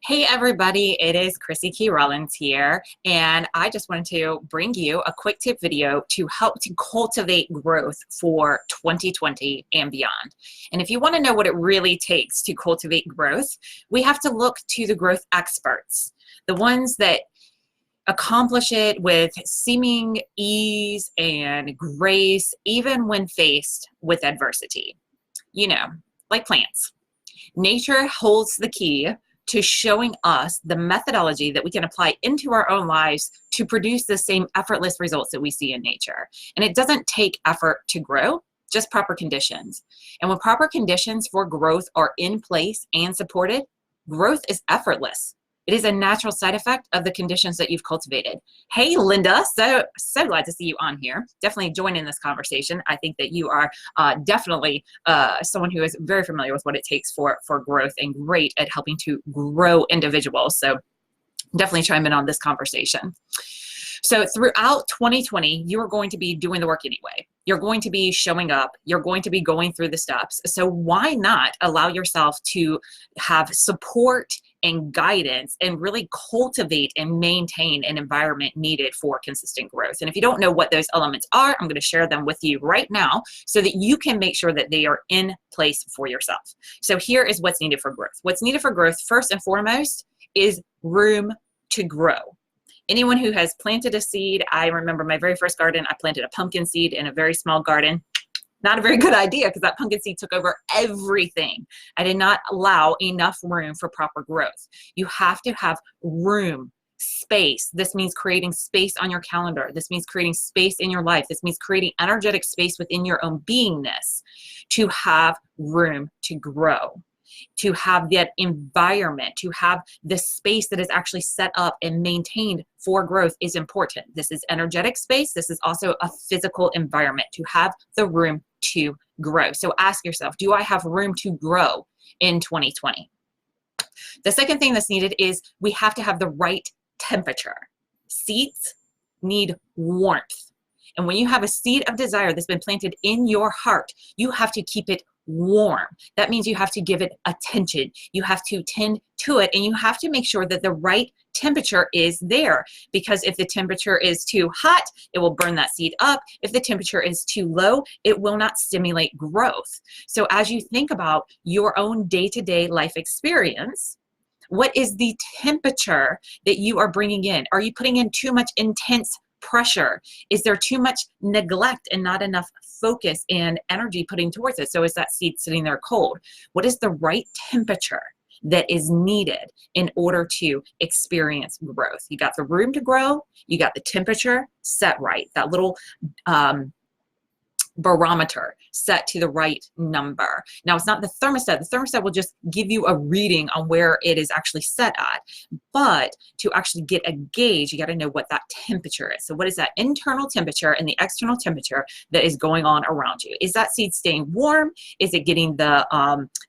Hey everybody, it is Chrissy Key Rollins here, and I just wanted to bring you a quick tip video to help to cultivate growth for 2020 and beyond. And if you want to know what it really takes to cultivate growth, we have to look to the growth experts, the ones that accomplish it with seeming ease and grace, even when faced with adversity. You know, like plants. Nature holds the key to showing us the methodology that we can apply into our own lives to produce the same effortless results that we see in nature. And it doesn't take effort to grow, just proper conditions. And when proper conditions for growth are in place and supported, growth is effortless. It is a natural side effect of the conditions that you've cultivated. Hey, Linda, so glad to see you on here. Definitely join in this conversation. I think that you are definitely someone who is very familiar with what it takes for growth and great at helping to grow individuals. So definitely chime in on this conversation. So throughout 2020, you are going to be doing the work anyway. You're going to be showing up. You're going to be going through the steps. So why not allow yourself to have support and guidance and really cultivate and maintain an environment needed for consistent growth? And if you don't know what those elements are, I'm going to share them with you right now so that you can make sure that they are in place for yourself. So here is what's needed for growth. What's needed for growth, first and foremost, is room to grow. Anyone who has planted a seed, I remember my very first garden, I planted a pumpkin seed in a very small garden. Not a very good idea because that pumpkin seed took over everything. I did not allow enough room for proper growth. You have to have room, space. This means creating space on your calendar. This means creating space in your life. This means creating energetic space within your own beingness to have room to grow, to have that environment, to have the space that is actually set up and maintained for growth is important. This is energetic space. This is also a physical environment to have the room to grow. So ask yourself, do I have room to grow in 2020? The second thing that's needed is we have to have the right temperature. Seeds need warmth. And when you have a seed of desire that's been planted in your heart, you have to keep it warm. That means you have to give it attention. You have to tend to it, and you have to make sure that the right temperature is there, because if the temperature is too hot, it will burn that seed up. If the temperature is too low, it will not stimulate growth. So as you think about your own day-to-day life experience, what is the temperature that you are bringing in? Are you putting in too much intense pressure? Is there too much neglect and not enough focus and energy putting towards it? So is that seed sitting there cold? What is the right temperature that is needed in order to experience growth? You got the room to grow, you got the temperature set right, that little barometer set to the right number. Now, it's not the thermostat. The thermostat will just give you a reading on where it is actually set at. But to actually get a gauge, you got to know what that temperature is. So what is that internal temperature and the external temperature that is going on around you? Is that seed staying warm? Is it getting the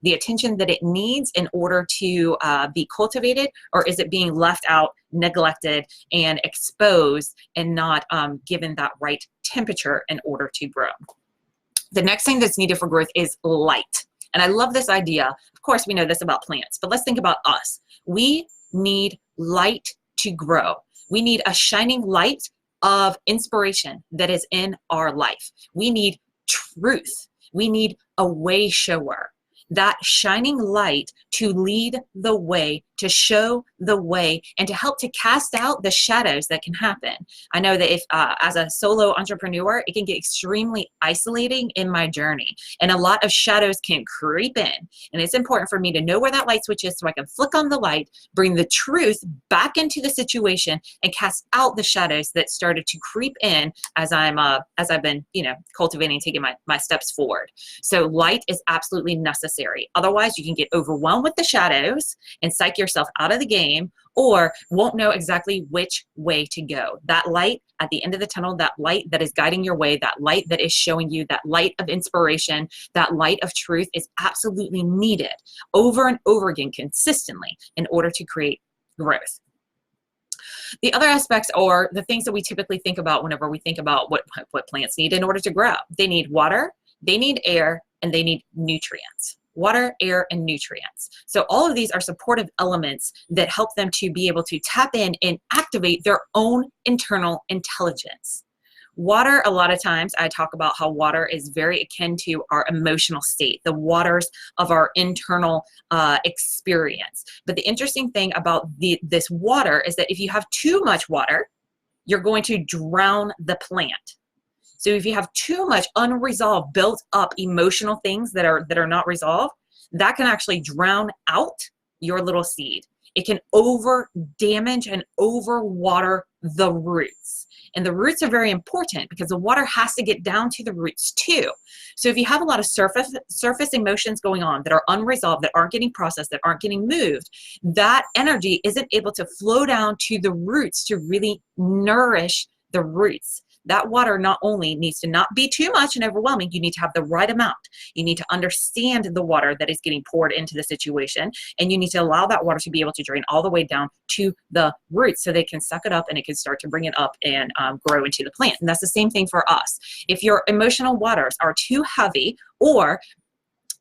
attention that it needs in order to be cultivated? Or is it being left out, neglected, and exposed and not given that right temperature in order to grow? The next thing that's needed for growth is light. And I love this idea. Of course, we know this about plants, but let's think about us. We need light to grow. We need a shining light of inspiration that is in our life. We need truth. We need a way shower. That shining light to lead the way, to show the way, and to help to cast out the shadows that can happen. I know that if as a solo entrepreneur, it can get extremely isolating in my journey, and a lot of shadows can creep in. And it's important for me to know where that light switch is so I can flick on the light, bring the truth back into the situation, and cast out the shadows that started to creep in as I've been, cultivating, taking my steps forward. So light is absolutely necessary. Otherwise, you can get overwhelmed with the shadows and psych yourself out of the game, or won't know exactly which way to go. That light at the end of the tunnel, that light that is guiding your way, that light that is showing you, that light of inspiration, that light of truth is absolutely needed over and over again consistently in order to create growth. The other aspects are the things that we typically think about whenever we think about what plants need in order to grow. They need water, they need air, and they need nutrients. water, air, and nutrients. So all of these are supportive elements that help them to be able to tap in and activate their own internal intelligence. Water, a lot of times I talk about how water is very akin to our emotional state, the waters of our internal experience. But the interesting thing about this water is that if you have too much water, you're going to drown the plant. So if you have too much unresolved, built up emotional things that are not resolved, that can actually drown out your little seed. It can over damage and over water the roots. And the roots are very important because the water has to get down to the roots too. So if you have a lot of surface emotions going on that are unresolved, that aren't getting processed, that aren't getting moved, that energy isn't able to flow down to the roots to really nourish the roots. That water not only needs to not be too much and overwhelming, you need to have the right amount. You need to understand the water that is getting poured into the situation, and you need to allow that water to be able to drain all the way down to the roots so they can suck it up and it can start to bring it up and grow into the plant. And that's the same thing for us. If your emotional waters are too heavy or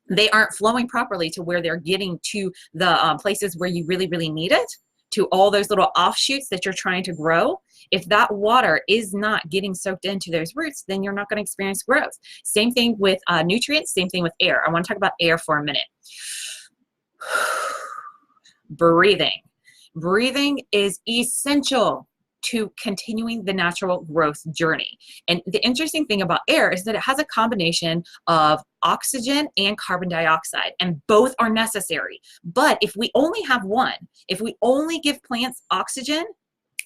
they aren't flowing properly to where they're getting to the places where you really, really need it, to all those little offshoots that you're trying to grow, if that water is not getting soaked into those roots, then you're not going to experience growth. Same thing with nutrients, same thing with air. I want to talk about air for a minute. Breathing. Breathing is essential to continuing the natural growth journey. And the interesting thing about air is that it has a combination of oxygen and carbon dioxide, and both are necessary. But if we only have one, if we only give plants oxygen,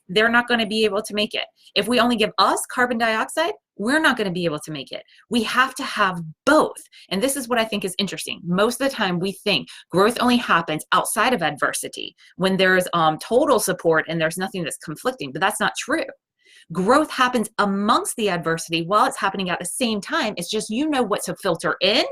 they're not going to be able to make it. If we only give us carbon dioxide, we're not going to be able to make it. We have to have both. And this is what I think is interesting. Most of the time we think growth only happens outside of adversity, when there's total support and there's nothing that's conflicting, but that's not true. Growth happens amongst the adversity while it's happening at the same time. It's just you know what to filter in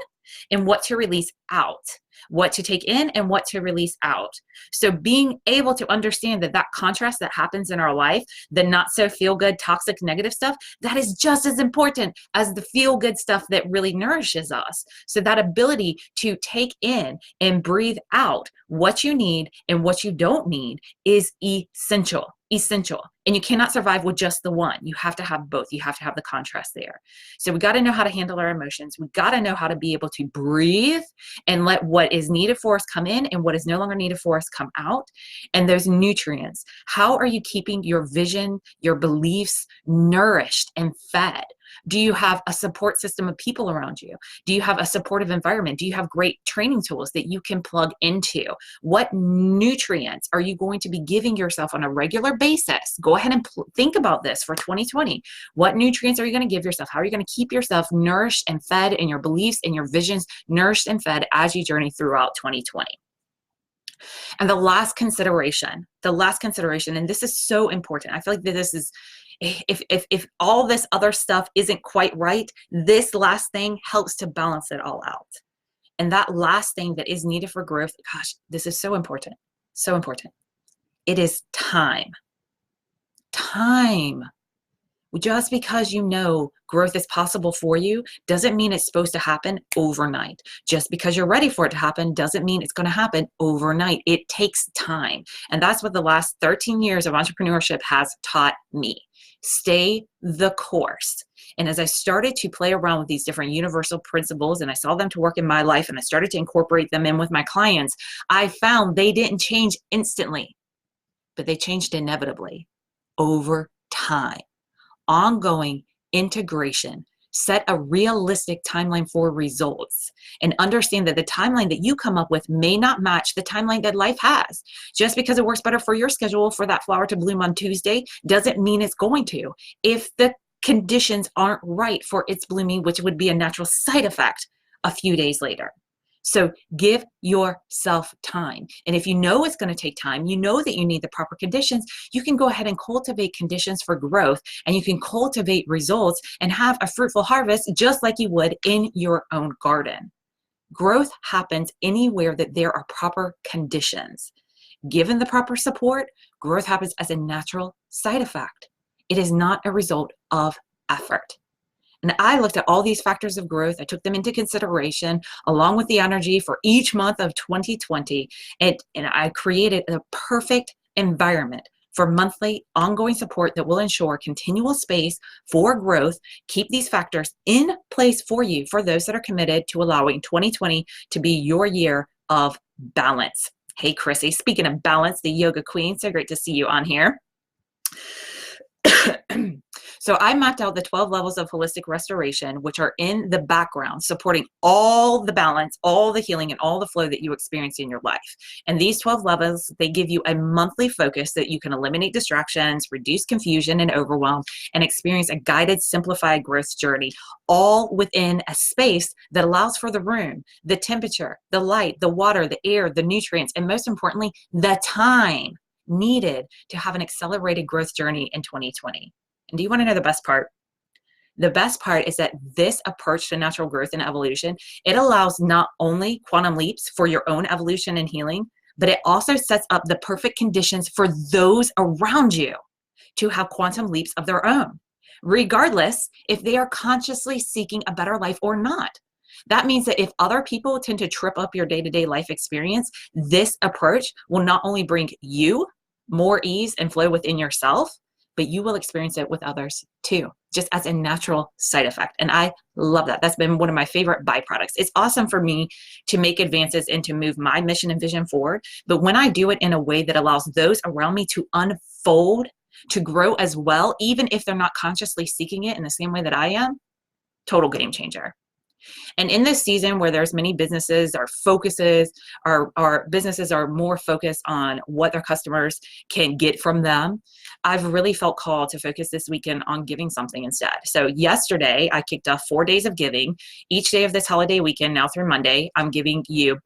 and what to release out, what to take in and what to release out. So being able to understand that contrast that happens in our life, the not so feel good, toxic, negative stuff, that is just as important as the feel good stuff that really nourishes us. So that ability to take in and breathe out what you need and what you don't need is essential. And you cannot survive with just the one. You have to have both. You have to have the contrast there. So we got to know how to handle our emotions. We got to know how to be able to breathe and let what is needed for us come in and what is no longer needed for us come out. And those nutrients, how are you keeping your vision, your beliefs nourished and fed? Do you have a support system of people around you? Do you have a supportive environment? Do you have great training tools that you can plug into? What nutrients are you going to be giving yourself on a regular basis? Go ahead and think about this for 2020. What nutrients are you going to give yourself? How are you going to keep yourself nourished and fed, and your beliefs and your visions nourished and fed as you journey throughout 2020? And the last consideration, and this is so important. I feel like that this is, if all this other stuff isn't quite right, this last thing helps to balance it all out. And that last thing that is needed for growth, gosh, this is so important. So important. It is time. Time. Just because you know growth is possible for you doesn't mean it's supposed to happen overnight. Just because you're ready for it to happen doesn't mean it's going to happen overnight. It takes time. And that's what the last 13 years of entrepreneurship has taught me. Stay the course. And as I started to play around with these different universal principles and I saw them to work in my life and I started to incorporate them in with my clients, I found they didn't change instantly, but they changed inevitably over time. Ongoing integration. Set a realistic timeline for results and understand that the timeline that you come up with may not match the timeline that life has. Just because it works better for your schedule for that flower to bloom on Tuesday doesn't mean it's going to. If the conditions aren't right for its blooming, which would be a natural side effect a few days later. So give yourself time. And if you know it's going to take time, you know that you need the proper conditions, you can go ahead and cultivate conditions for growth, and you can cultivate results and have a fruitful harvest just like you would in your own garden. Growth happens anywhere that there are proper conditions. Given the proper support, growth happens as a natural side effect. It is not a result of effort. And I looked at all these factors of growth. I took them into consideration along with the energy for each month of 2020. And I created a perfect environment for monthly ongoing support that will ensure continual space for growth. Keep these factors in place for you, for those that are committed to allowing 2020 to be your year of balance. Hey, Chrissy, speaking of balance, the yoga queen, so great to see you on here. So I mapped out the 12 levels of holistic restoration, which are in the background, supporting all the balance, all the healing, and all the flow that you experience in your life. And these 12 levels, they give you a monthly focus that you can eliminate distractions, reduce confusion and overwhelm, and experience a guided, simplified growth journey, all within a space that allows for the room, the temperature, the light, the water, the air, the nutrients, and most importantly, the time needed to have an accelerated growth journey in 2020. And do you want to know the best part? The best part is that this approach to natural growth and evolution, it allows not only quantum leaps for your own evolution and healing, but it also sets up the perfect conditions for those around you to have quantum leaps of their own, regardless if they are consciously seeking a better life or not. That means that if other people tend to trip up your day-to-day life experience, this approach will not only bring you more ease and flow within yourself, but you will experience it with others too, just as a natural side effect. And I love that. That's been one of my favorite byproducts. It's awesome for me to make advances and to move my mission and vision forward. But when I do it in a way that allows those around me to unfold, to grow as well, even if they're not consciously seeking it in the same way that I am, total game changer. And in this season where there's many businesses, our businesses are more focused on what their customers can get from them, I've really felt called to focus this weekend on giving something instead. So yesterday, I kicked off 4 days of giving. Each day of this holiday weekend, now through Monday, I'm giving you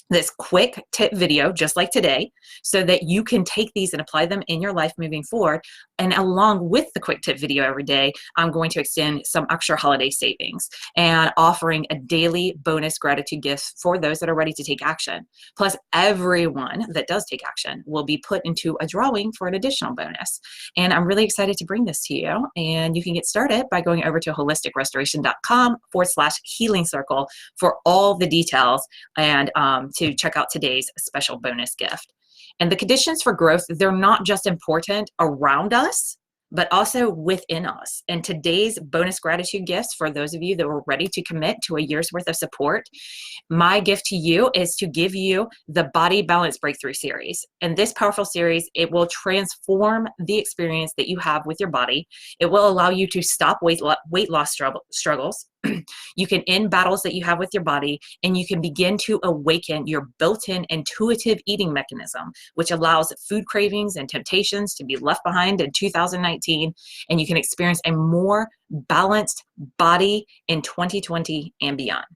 this quick tip video, just like today, so that you can take these and apply them in your life moving forward. And along with the quick tip video every day, I'm going to extend some extra holiday savings and offering a daily bonus gratitude gift for those that are ready to take action. Plus, everyone that does take action will be put into a drawing for an additional bonus. And I'm really excited to bring this to you. And you can get started by going over to holisticrestoration.com/healing circle for all the details and to check out today's special bonus gift. And the conditions for growth, they're not just important around us, but also within us. And today's bonus gratitude gifts, for those of you that were ready to commit to a year's worth of support, my gift to you is to give you the Body Balance Breakthrough Series. And this powerful series, it will transform the experience that you have with your body. It will allow you to stop weight loss struggles. You can end battles that you have with your body, and you can begin to awaken your built-in intuitive eating mechanism, which allows food cravings and temptations to be left behind in 2019, and you can experience a more balanced body in 2020 and beyond.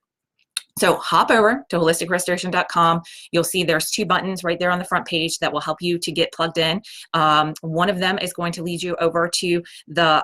So hop over to holisticrestoration.com. You'll see there's 2 buttons right there on the front page that will help you to get plugged in. One of them is going to lead you over to the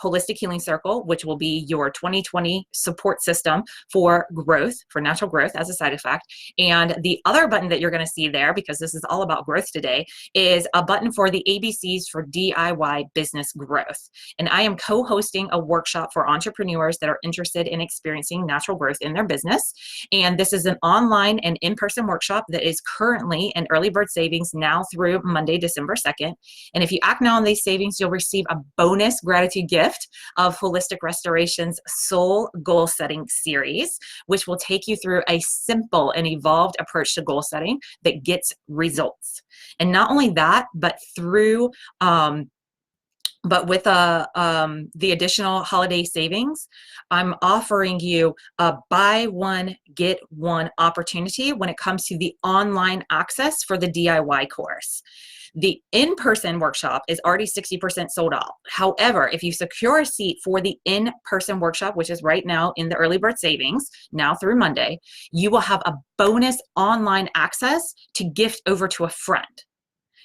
Holistic Healing Circle, which will be your 2020 support system for growth, for natural growth as a side effect. And the other button that you're going to see there, because this is all about growth today, is a button for the ABCs for DIY business growth. And I am co-hosting a workshop for entrepreneurs that are interested in experiencing natural growth in their business. And this is an online and in-person workshop that is currently in early bird savings now through Monday, December 2nd. And if you act now on these savings, you'll receive a bonus gratitude gift of Holistic Restoration's Soul Goal Setting Series, which will take you through a simple and evolved approach to goal setting that gets results. And not only that, but through with the additional holiday savings, I'm offering you a buy one, get one opportunity when it comes to the online access for the DIY course. The in-person workshop is already 60% sold out. However, if you secure a seat for the in-person workshop, which is right now in the early bird savings, now through Monday, you will have a bonus online access to gift over to a friend.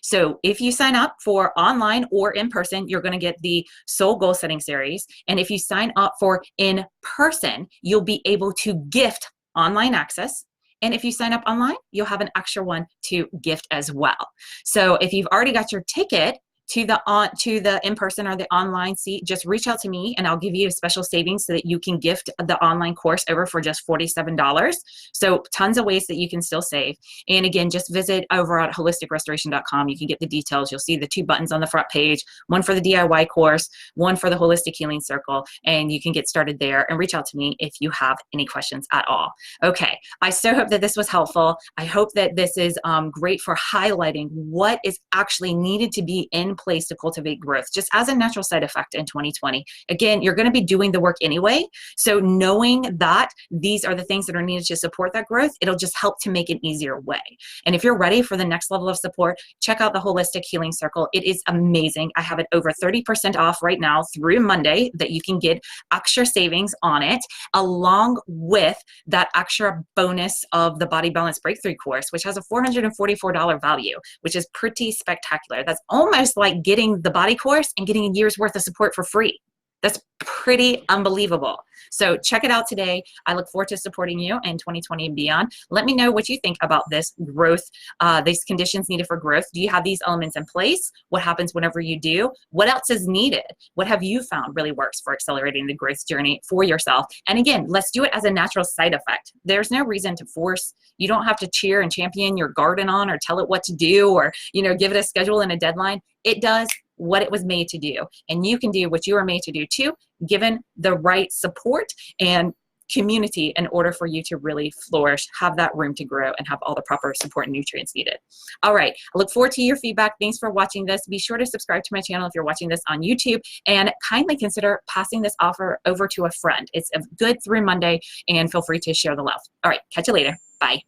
So if you sign up for online or in person, you're going to get the Soul Goal Setting Series. And if you sign up for in person, you'll be able to gift online access. And if you sign up online, you'll have an extra one to gift as well. So if you've already got your ticket to the in-person or the online seat, just reach out to me and I'll give you a special savings so that you can gift the online course over for just $47. So tons of ways that you can still save. And again, just visit over at holisticrestoration.com. You can get the details. You'll see the 2 buttons on the front page, one for the DIY course, one for the Holistic Healing Circle, and you can get started there and reach out to me if you have any questions at all. Okay, I so hope that this was helpful. I hope that this is great for highlighting what is actually needed to be in place to cultivate growth, just as a natural side effect in 2020. Again, you're going to be doing the work anyway, so knowing that these are the things that are needed to support that growth, it'll just help to make an easier way. And if you're ready for the next level of support, check out the Holistic Healing Circle. It is amazing. I have it over 30% off right now through Monday that you can get extra savings on it, along with that extra bonus of the Body Balance Breakthrough course, which has a $444 value, which is pretty spectacular. That's almost like getting the body course and getting a year's worth of support for free. That's pretty unbelievable. So check it out today. I look forward to supporting you in 2020 and beyond. Let me know what you think about this growth, these conditions needed for growth. Do you have these elements in place? What happens whenever you do? What else is needed? What have you found really works for accelerating the growth journey for yourself? And again, let's do it as a natural side effect. There's no reason to force. You don't have to cheer and champion your garden on or tell it what to do or, give it a schedule and a deadline. It does what it was made to do. And you can do what you are made to do too, given the right support and community in order for you to really flourish, have that room to grow, and have all the proper support and nutrients needed. All right, I look forward to your feedback. Thanks for watching this. Be sure to subscribe to my channel if you're watching this on YouTube, and kindly consider passing this offer over to a friend. It's a good through Monday, and feel free to share the love. All right, catch you later. Bye.